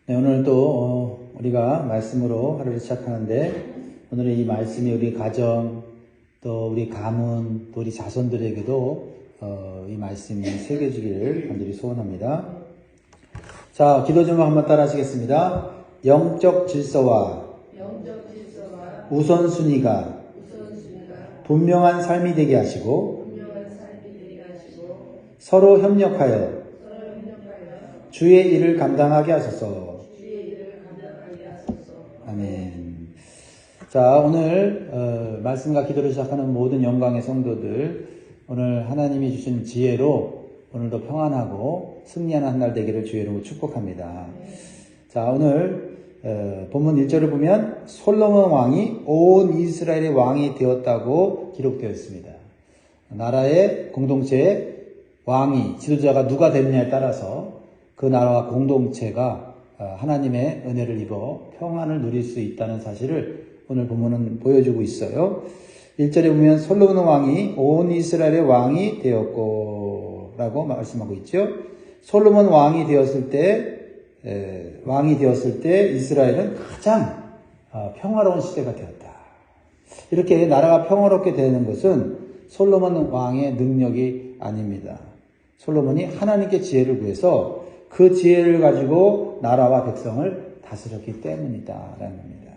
네, 오늘 또 우리가 말씀으로 하루를 시작하는데, 오늘은 이 말씀이 우리 가정, 또 우리 가문, 또 우리 자손들에게도 이 말씀이 새겨지기를 간절히 소원합니다. 자, 기도 제목 한번 따라 하시겠습니다. 영적 질서와 우선순위가 분명한 삶이 되게 하시고 서로 협력하여 주의 일을 감당하게 하소서. 아멘. 자, 오늘 말씀과 기도를 시작하는 모든 영광의 성도들, 오늘 하나님이 주신 지혜로 오늘도 평안하고 승리하는 한 날 되기를 주의 이름으로 축복합니다. 자, 오늘 본문 1절을 보면 솔로몬 왕이 온 이스라엘의 왕이 되었다고 기록되어 있습니다. 나라의 공동체의 왕이, 지도자가 누가 됐느냐에 따라서 그 나라와 공동체가 하나님의 은혜를 입어 평안을 누릴 수 있다는 사실을 오늘 본문은 보여주고 있어요. 1절에 보면 솔로몬 왕이 온 이스라엘의 왕이 되었고 라고 말씀하고 있죠. 솔로몬 왕이 되었을 때 이스라엘은 가장 평화로운 시대가 되었다. 이렇게 나라가 평화롭게 되는 것은 솔로몬 왕의 능력이 아닙니다. 솔로몬이 하나님께 지혜를 구해서 그 지혜를 가지고 나라와 백성을 다스렸기 때문이다라는 겁니다.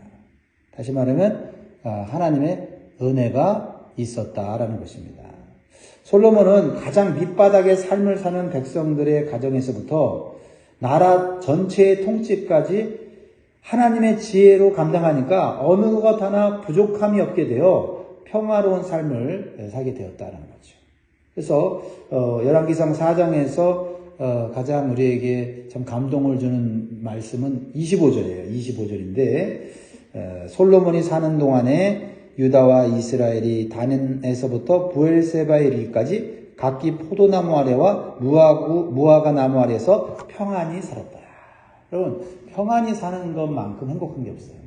다시 말하면 하나님의 은혜가 있었다라는 것입니다. 솔로몬은 가장 밑바닥의 삶을 사는 백성들의 가정에서부터 나라 전체의 통치까지 하나님의 지혜로 감당하니까 어느 것 하나 부족함이 없게 되어 평화로운 삶을 살게 되었다는 거죠. 그래서 열왕기상 4장에서 가장 우리에게 참 감동을 주는 말씀은 25절이에요. 25절인데 솔로몬이 사는 동안에 유다와 이스라엘이 다닌에서부터 부엘세바에 이르기까지 각기 포도나무 아래와 무화과 나무 아래에서 평안히 살았다. 여러분, 평안히 사는 것만큼 행복한 게 없어요.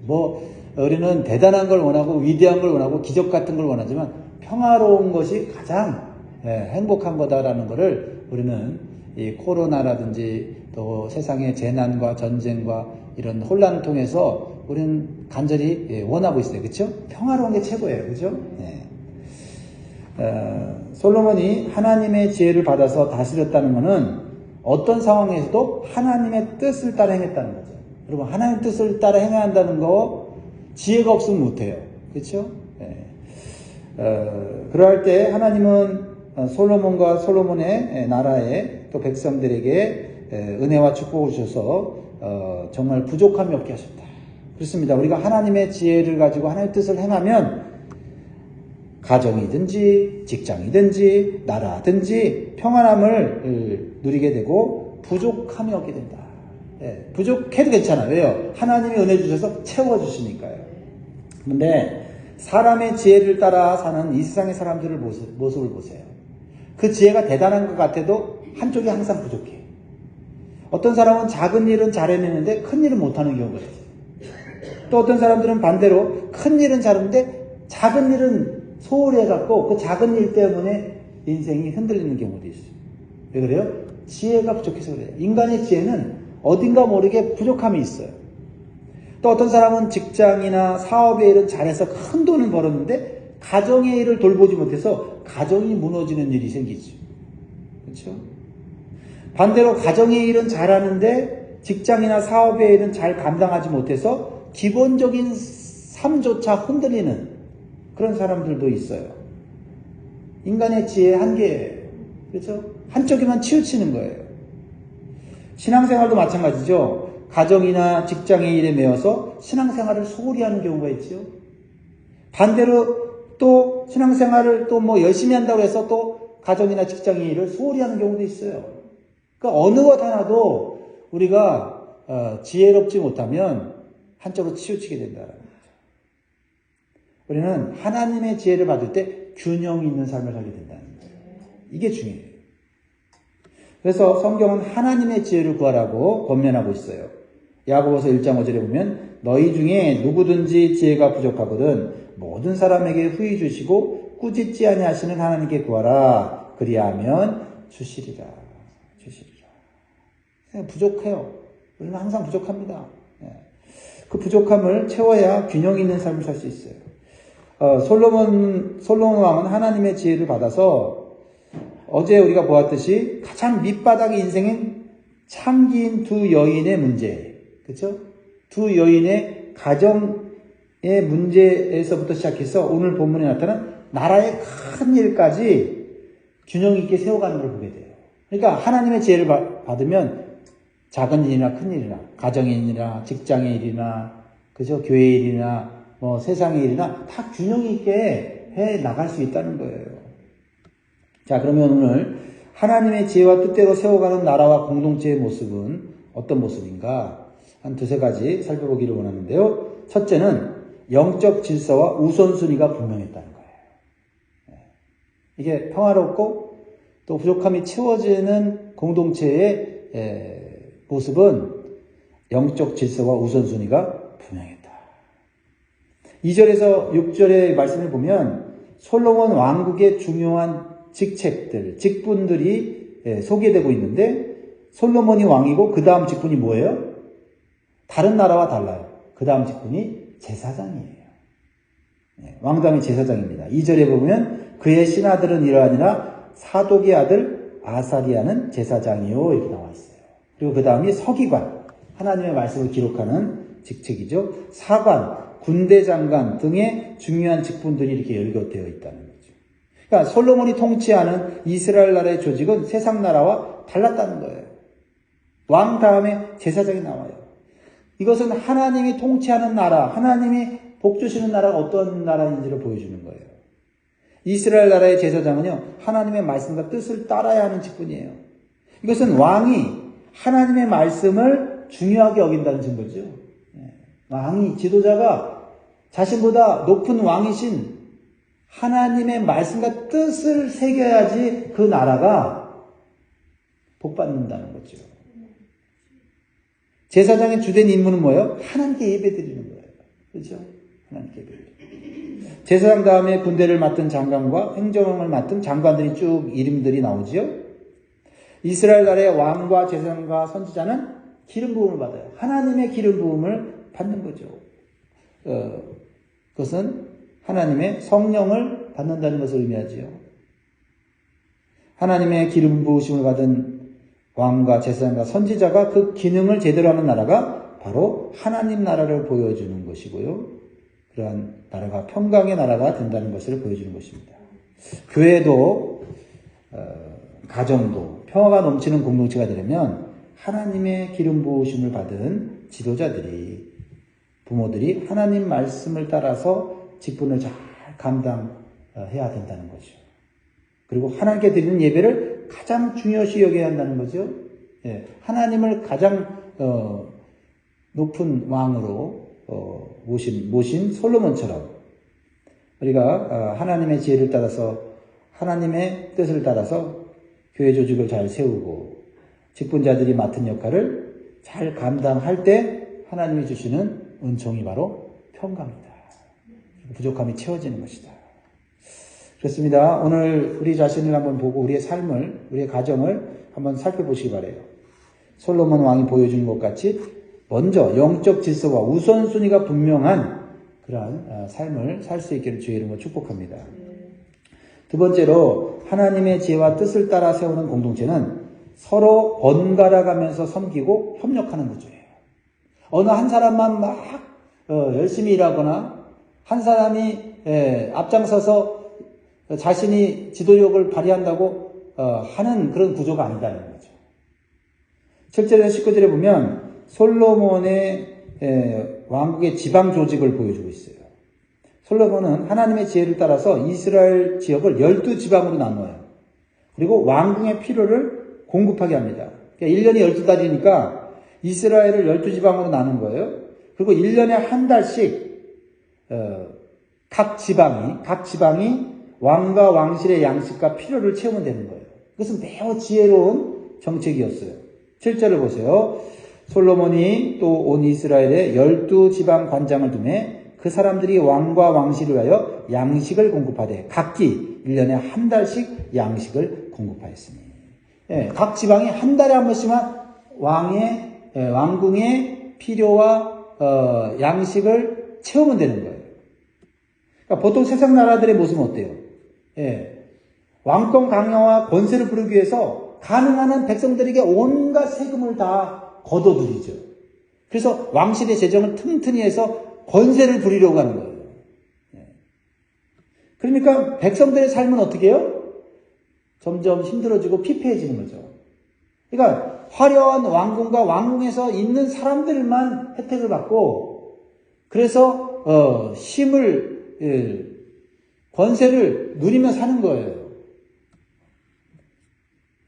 우리는 대단한 걸 원하고 위대한 걸 원하고 기적 같은 걸 원하지만 평화로운 것이 가장 행복한 거다라는 것을 우리는 이 코로나라든지 또 세상의 재난과 전쟁과 이런 혼란을 통해서 우리는 간절히 원하고 있어요. 그렇죠? 평화로운 게 최고예요. 그렇죠? 네. 솔로몬이 하나님의 지혜를 받아서 다스렸다는 것은 어떤 상황에서도 하나님의 뜻을 따라 행했다는 거죠. 여러분, 하나님의 뜻을 따라 행해야 한다는 거 지혜가 없으면 못해요. 그렇죠? 네. 그럴 때 하나님은 솔로몬과 솔로몬의 나라에 또 백성들에게 은혜와 축복을 주셔서 정말 부족함이 없게 하셨다. 그렇습니다. 우리가 하나님의 지혜를 가지고 하나님의 뜻을 행하면 가정이든지 직장이든지 나라든지 평안함을 누리게 되고 부족함이 없게 된다. 부족해도 괜찮아요. 왜요? 하나님이 은혜 주셔서 채워주시니까요. 그런데 사람의 지혜를 따라 사는 이 세상의 사람들의 모습을 보세요. 그 지혜가 대단한 것 같아도 한쪽이 항상 부족해. 어떤 사람은 작은 일은 잘 해내는데 큰 일은 못하는 경우가 있어요. 또 어떤 사람들은 반대로 큰 일은 잘하는데 작은 일은 소홀히 해갖고 그 작은 일 때문에 인생이 흔들리는 경우도 있어요. 왜 그래요? 지혜가 부족해서 그래요. 인간의 지혜는 어딘가 모르게 부족함이 있어요. 또 어떤 사람은 직장이나 사업의 일은 잘해서 큰 돈을 벌었는데 가정의 일을 돌보지 못해서 가정이 무너지는 일이 생기죠. 그렇죠? 반대로 가정의 일은 잘하는데 직장이나 사업의 일은 잘 감당하지 못해서 기본적인 삶조차 흔들리는 그런 사람들도 있어요. 인간의 지혜의 한계예요. 그렇죠? 한쪽에만 치우치는 거예요. 신앙생활도 마찬가지죠. 가정이나 직장의 일에 매여서 신앙생활을 소홀히 하는 경우가 있죠. 반대로 또 신앙생활을 또 열심히 한다고 해서 또 가정이나 직장의 일을 소홀히 하는 경우도 있어요. 그러니까 어느 것 하나도 우리가 지혜롭지 못하면 한쪽으로 치우치게 된다는 거죠. 우리는 하나님의 지혜를 받을 때 균형 있는 삶을 살게 된다는 거예요. 이게 중요해요. 그래서 성경은 하나님의 지혜를 구하라고 권면하고 있어요. 야고보서 1장 5절에 보면 너희 중에 누구든지 지혜가 부족하거든 모든 사람에게 후히 주시고 꾸짖지 아니하시는 하나님께 구하라. 그리하면 주시리라. 부족해요. 우리는 항상 부족합니다. 그 부족함을 채워야 균형 있는 삶을 살 수 있어요. 솔로몬 왕은 하나님의 지혜를 받아서 어제 우리가 보았듯이 가장 밑바닥의 인생인 창기인 두 여인의 문제, 그렇죠? 두 여인의 가정의 문제에서부터 시작해서 오늘 본문에 나타난 나라의 큰 일까지 균형 있게 세워가는 걸 보게 돼요. 그러니까 하나님의 지혜를 받으면 작은 일이나 큰 일이나 가정의 일이나 직장의 일이나 그죠? 교회의 일이나 뭐 세상의 일이나 다 균형 있게 해 나갈 수 있다는 거예요. 자, 그러면 오늘 하나님의 지혜와 뜻대로 세워가는 나라와 공동체의 모습은 어떤 모습인가? 한 두세 가지 살펴보기를 원하는데요. 첫째는 영적 질서와 우선순위가 분명했다는 거예요. 이게 평화롭고 또 부족함이 채워지는 공동체의 모습은 영적 질서와 우선순위가 분명했다. 2절에서 6절의 말씀을 보면 솔로몬 왕국의 중요한 직책들, 직분들이 소개되고 있는데 솔로몬이 왕이고 그 다음 직분이 뭐예요? 다른 나라와 달라요. 그 다음 직분이 제사장이에요. 왕당의 제사장입니다. 2절에 보면 그의 신하들은 이러하니라 사독의 아들 아사리아는 제사장이요 이렇게 나와 있어요. 그리고 그 다음이 서기관, 하나님의 말씀을 기록하는 직책이죠. 사관, 군대 장관 등의 중요한 직분들이 이렇게 열거되어 있다는 거죠. 그러니까 솔로몬이 통치하는 이스라엘 나라의 조직은 세상 나라와 달랐다는 거예요. 왕 다음에 제사장이 나와요. 이것은 하나님이 통치하는 나라, 하나님이 복주시는 나라가 어떤 나라인지를 보여주는 거예요. 이스라엘 나라의 제사장은요, 하나님의 말씀과 뜻을 따라야 하는 직분이에요. 이것은 왕이 하나님의 말씀을 중요하게 여긴다는 증거죠. 왕이, 지도자가 자신보다 높은 왕이신 하나님의 말씀과 뜻을 새겨야지 그 나라가 복받는다는 거죠. 제사장의 주된 임무는 뭐예요? 하나님께 예배드리는 거예요. 그렇죠? 하나님께 예배드리는. 제사장 다음에 군대를 맡은 장관과 행정을 맡은 장관들이 쭉 이름들이 나오지요. 이스라엘 나라의 왕과 제사장과 선지자는 기름 부음을 받아요. 하나님의 기름 부음을 받는 거죠. 그것은 하나님의 성령을 받는다는 것을 의미하지요. 하나님의 기름 부으심을 받은 왕과 제사장과 선지자가 그 기능을 제대로 하는 나라가 바로 하나님 나라를 보여주는 것이고요. 그러한 나라가 평강의 나라가 된다는 것을 보여주는 것입니다. 교회도 가정도 평화가 넘치는 공동체가 되려면 하나님의 기름 부으심을 받은 지도자들이 부모들이 하나님 말씀을 따라서 직분을 잘 감당해야 된다는 거죠. 그리고 하나님께 드리는 예배를 가장 중요시 여겨야 한다는 거죠. 하나님을 가장 높은 왕으로 모신 솔로몬처럼 우리가 하나님의 지혜를 따라서 하나님의 뜻을 따라서 교회 조직을 잘 세우고 직분자들이 맡은 역할을 잘 감당할 때 하나님이 주시는 은총이 바로 평강이다. 부족함이 채워지는 것이다. 그렇습니다. 오늘 우리 자신을 한번 보고 우리의 삶을, 우리의 가정을 한번 살펴보시기 바라요. 솔로몬 왕이 보여준 것 같이 먼저 영적 질서와 우선순위가 분명한 그러한 삶을 살 수 있기를 주의 이름으로 축복합니다. 두 번째로 하나님의 지혜와 뜻을 따라 세우는 공동체는 서로 번갈아가면서 섬기고 협력하는 구조예요. 어느 한 사람만 막 열심히 일하거나 한 사람이 앞장서서 자신이 지도력을 발휘한다고 하는 그런 구조가 아니다는 거죠. 7절에서 19절에 보면 솔로몬의 왕국의 지방 조직을 보여주고 있어요. 솔로몬은 하나님의 지혜를 따라서 이스라엘 지역을 12지방으로 나눠요. 그리고 왕궁의 필요를 공급하게 합니다. 그러니까 1년이 12달이니까 이스라엘을 12지방으로 나눈 거예요. 그리고 1년에 한 달씩 각 지방이 왕과 왕실의 양식과 필요를 채우면 되는 거예요. 그것은 매우 지혜로운 정책이었어요. 7절을 보세요. 솔로몬이 또 온 이스라엘에 12지방 관장을 두매 그 사람들이 왕과 왕실을 위하여 양식을 공급하되 각기 1년에 한 달씩 양식을 공급하였으니. 각 지방이 한 달에 한 번씩만 왕의 왕궁의 필요와 양식을 채우면 되는 거예요. 그러니까 보통 세상 나라들의 모습은 어때요? 왕권 강화와 권세를 부르기 위해서 가능한 한 백성들에게 온갖 세금을 다 걷어들이죠. 그래서 왕실의 재정을 튼튼히 해서 권세를 부리려고 하는 거예요. 그러니까 백성들의 삶은 어떻게 해요? 점점 힘들어지고 피폐해지는 거죠. 그러니까 화려한 왕궁과 왕궁에서 있는 사람들만 혜택을 받고, 그래서 권세를 누리며 사는 거예요.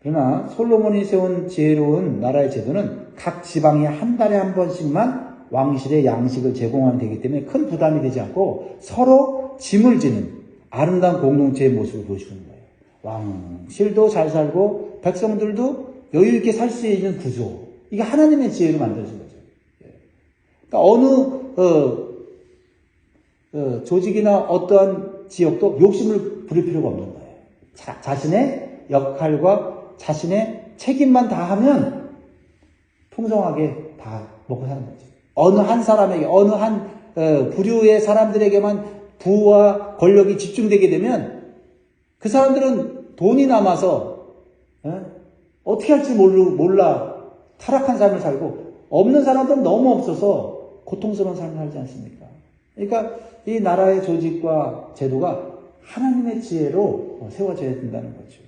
그러나 솔로몬이 세운 지혜로운 나라의 제도는 각 지방에 한 달에 한 번씩만 왕실의 양식을 제공하면 되기 때문에 큰 부담이 되지 않고 서로 짐을 지는 아름다운 공동체의 모습을 보여주는 거예요. 왕실도 잘 살고 백성들도 여유 있게 살 수 있는 구조. 이게 하나님의 지혜로 만들어진 거죠. 그러니까 어느 조직이나 어떠한 지역도 욕심을 부릴 필요가 없는 거예요. 자신의 역할과 자신의 책임만 다하면 풍성하게 다 먹고 사는 거죠. 어느 한 사람에게, 어느 한 부류의 사람들에게만 부와 권력이 집중되게 되면 그 사람들은 돈이 남아서 어떻게 할지 몰라 타락한 삶을 살고, 없는 사람들은 너무 없어서 고통스러운 삶을 살지 않습니까? 그러니까 이 나라의 조직과 제도가 하나님의 지혜로 세워져야 된다는 거죠.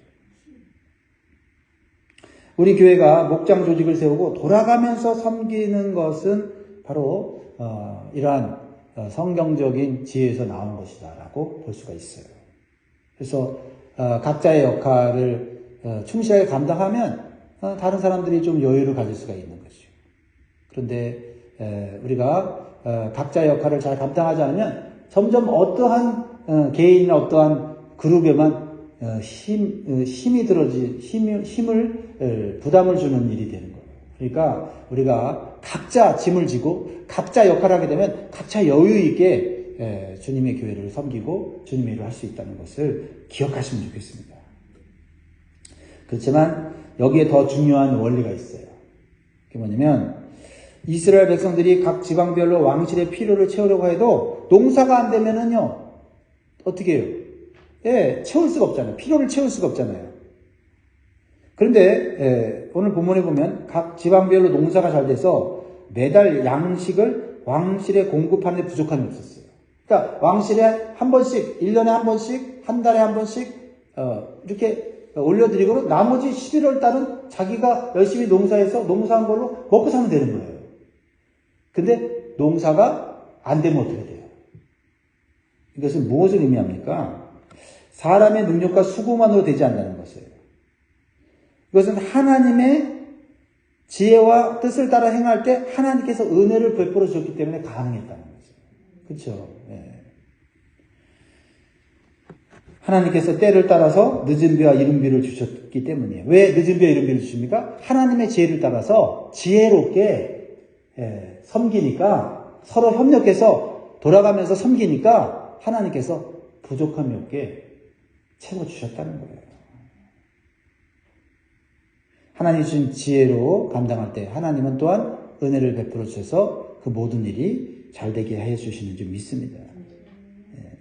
우리 교회가 목장 조직을 세우고 돌아가면서 섬기는 것은 바로 이러한 성경적인 지혜에서 나온 것이다라고 볼 수가 있어요. 그래서 각자의 역할을 충실하게 감당하면 다른 사람들이 좀 여유를 가질 수가 있는 거죠. 그런데 우리가 각자의 역할을 잘 감당하지 않으면 점점 어떠한 개인이나 어떠한 그룹에만 부담을 주는 일이 되는 거예요. 그러니까 우리가 각자 짐을 지고 각자 역할을 하게 되면 각자 여유 있게 주님의 교회를 섬기고 주님의 일을 할 수 있다는 것을 기억하시면 좋겠습니다. 그렇지만 여기에 더 중요한 원리가 있어요. 그게 뭐냐면 이스라엘 백성들이 각 지방별로 왕실의 필요를 채우려고 해도 농사가 안 되면은요 어떻게 해요? 채울 수가 없잖아요. 필요를 채울 수가 없잖아요. 그런데 오늘 본문에 보면 각 지방별로 농사가 잘 돼서 매달 양식을 왕실에 공급하는 데 부족함이 없었어요. 그러니까 왕실에 한 번씩, 1년에 한 번씩, 한 달에 한 번씩 이렇게 올려드리고 나머지 11월 달은 자기가 열심히 농사해서 농사한 걸로 먹고 사면 되는 거예요. 근데 농사가 안 되면 어떻게 돼요? 이것은 무엇을 의미합니까? 사람의 능력과 수고만으로 되지 않는다는 것이에요. 이것은 하나님의 지혜와 뜻을 따라 행할 때 하나님께서 은혜를 베풀어 주셨기 때문에 가능했다는 거죠. 그렇죠? 하나님께서 때를 따라서 늦은 비와 이른 비를 주셨기 때문이에요. 왜 늦은 비와 이른 비를 주십니까? 하나님의 지혜를 따라서 지혜롭게 섬기니까, 서로 협력해서 돌아가면서 섬기니까 하나님께서 부족함이 없게 채워주셨다는 거예요. 하나님 주신 지혜로 감당할 때 하나님은 또한 은혜를 베풀어 주셔서 그 모든 일이 잘 되게 해 주시는 줄 믿습니다.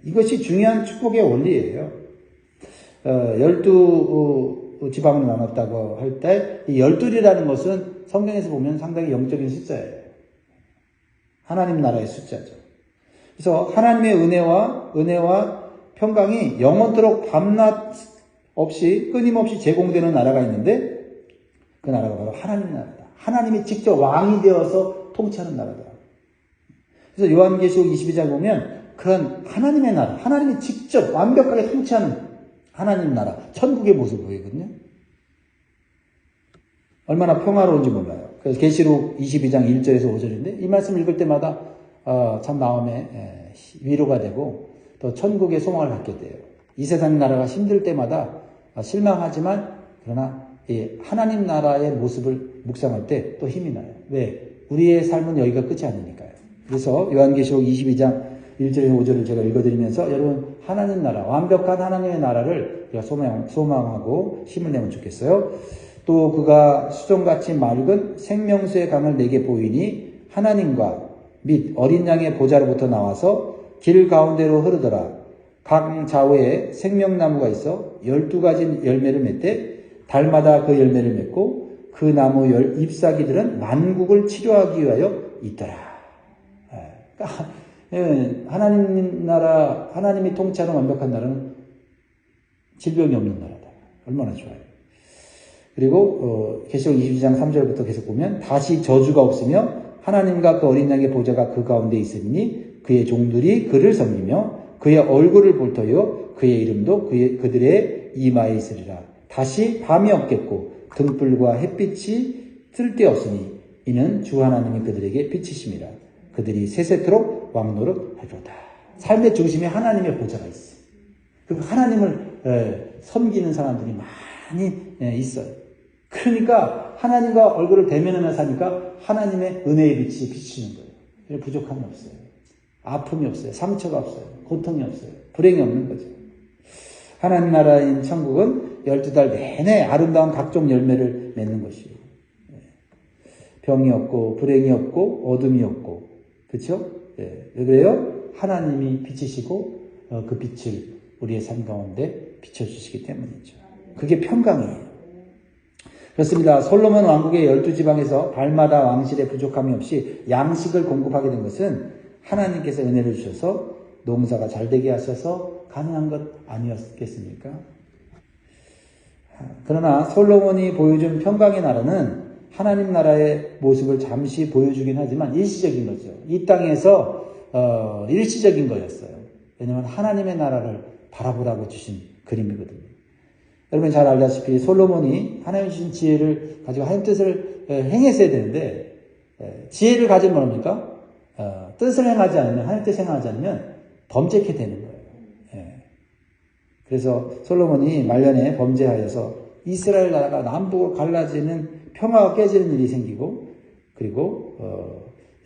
이것이 중요한 축복의 원리예요. 12지방으로 나눴다고 할 때 이 12이라는 것은 성경에서 보면 상당히 영적인 숫자예요. 하나님 나라의 숫자죠. 그래서 하나님의 은혜와 평강이 영원토록 밤낮 없이 끊임없이 제공되는 나라가 있는데 그 나라가 바로 하나님의 나라다. 하나님이 직접 왕이 되어서 통치하는 나라다. 그래서 요한계시록 22장 보면 그런 하나님의 나라, 하나님이 직접 완벽하게 통치하는 하나님 나라, 천국의 모습을 보이거든요. 얼마나 평화로운지 몰라요. 그래서 계시록 22장 1절에서 5절인데 이 말씀 읽을 때마다 참 마음에 위로가 되고 또 천국의 소망을 갖게 돼요. 이 세상 나라가 힘들 때마다 실망하지만 그러나 이 하나님 나라의 모습을 묵상할 때 또 힘이 나요. 왜? 우리의 삶은 여기가 끝이 아니니까요. 그래서 요한계시록 22장 1절에서 5절을 제가 읽어드리면서 여러분 하나님 나라, 완벽한 하나님의 나라를 우리가 소망하고 힘을 내면 좋겠어요. 또 그가 수정같이 맑은 생명수의 강을 내게 보이니 하나님과 및 어린 양의 보좌로부터 나와서 길 가운데로 흐르더라. 각 좌우에 생명나무가 있어 12가지 열매를 맺되 달마다 그 열매를 맺고 그 나무 잎사귀들은 만국을 치료하기 위하여 있더라. 그러니까 하나님 나라, 하나님이 통치하는 완벽한 나라는 질병이 없는 나라다. 얼마나 좋아요. 그리고 계시록 22장 3절부터 계속 보면 다시 저주가 없으며 하나님과 그 어린 양의 보좌가 그 가운데 있으니 그의 종들이 그를 섬기며 그의 얼굴을 볼 터여 그의 이름도 그들의 이마에 있으리라. 다시 밤이 없겠고 등불과 햇빛이 쓸데없으니 이는 주 하나님이 그들에게 빛이심이라. 그들이 세세토록 왕노릇 하리로다. 삶의 중심에 하나님의 보좌가 있어요. 그리고 하나님을 섬기는 사람들이 많이 있어요. 그러니까 하나님과 얼굴을 대면하며 사니까 하나님의 은혜의 빛이 비치는 거예요. 부족함이 없어요. 아픔이 없어요. 상처가 없어요. 고통이 없어요. 불행이 없는 거죠. 하나님 나라인 천국은 12달 내내 아름다운 각종 열매를 맺는 것이에요. 병이 없고 불행이 없고 어둠이 없고, 그렇죠? 왜 그래요? 하나님이 빛이시고 그 빛을 우리의 삶 가운데 비춰주시기 때문이죠. 그게 평강이에요. 그렇습니다. 솔로몬 왕국의 12지방에서 달마다 왕실의 부족함이 없이 양식을 공급하게 된 것은 하나님께서 은혜를 주셔서 농사가 잘 되게 하셔서 가능한 것 아니었겠습니까? 그러나 솔로몬이 보여준 평강의 나라는 하나님 나라의 모습을 잠시 보여주긴 하지만 일시적인 거죠. 이 땅에서 일시적인 거였어요. 왜냐하면 하나님의 나라를 바라보라고 주신 그림이거든요. 여러분 잘 알다시피 솔로몬이 하나님 주신 지혜를 가지고 하나님 뜻을 행했어야 되는데, 지혜를 가지면 뭡니까? 뜻을 행하지 않으면, 하나님 뜻을 행하지 않으면 범죄케 되는 거예요. 그래서 솔로몬이 말년에 범죄하여서 이스라엘 나라가 남북으로 갈라지는 평화가 깨지는 일이 생기고, 그리고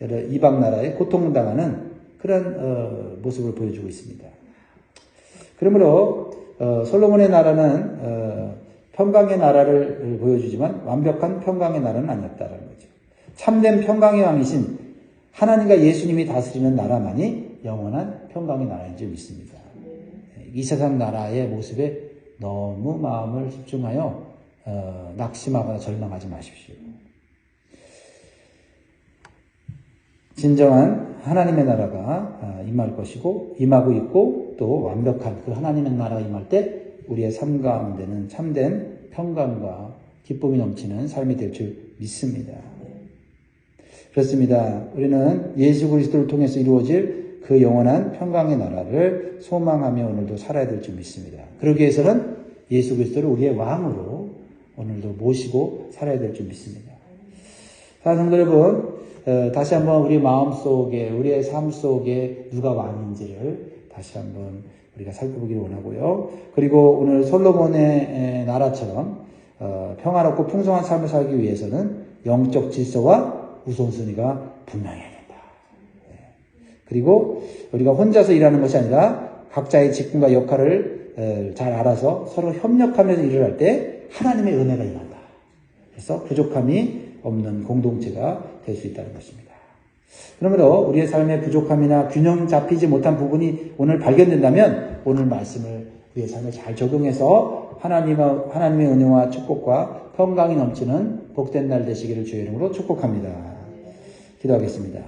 여러 이방 나라에 고통당하는 그런 모습을 보여주고 있습니다. 그러므로 솔로몬의 나라는 평강의 나라를 보여주지만 완벽한 평강의 나라는 아니었다는 거죠. 참된 평강의 왕이신 하나님과 예수님이 다스리는 나라만이 영원한 평강의 나라인 줄 믿습니다. 이 세상 나라의 모습에 너무 마음을 집중하여 낙심하거나 절망하지 마십시오. 진정한 하나님의 나라가 임할 것이고 임하고 있고, 또 완벽한 그 하나님의 나라가 임할 때 우리의 삶 가운데는 참된 평강과 기쁨이 넘치는 삶이 될 줄 믿습니다. 그렇습니다. 우리는 예수 그리스도를 통해서 이루어질 그 영원한 평강의 나라를 소망하며 오늘도 살아야 될 줄 믿습니다. 그러기 위해서는 예수 그리스도를 우리의 왕으로 오늘도 모시고 살아야 될 줄 믿습니다. 사랑하는 성도 여러분, 다시 한번 우리 마음속에, 우리의 삶 속에 누가 왕인지를 다시 한번 우리가 살펴보기를 원하고요. 그리고 오늘 솔로몬의 나라처럼 평화롭고 풍성한 삶을 살기 위해서는 영적 질서와 우선순위가 분명해야 된다. 그리고 우리가 혼자서 일하는 것이 아니라 각자의 직분과 역할을 잘 알아서 서로 협력하면서 일을 할 때 하나님의 은혜가 임한다. 그래서 부족함이 없는 공동체가 될 수 있다는 것입니다. 그러므로 우리의 삶의 부족함이나 균형 잡히지 못한 부분이 오늘 발견된다면 오늘 말씀을 우리의 삶에 잘 적용해서 하나님의 은혜와 축복과 평강이 넘치는 복된 날 되시기를 주의 이름으로 축복합니다. 기도하겠습니다.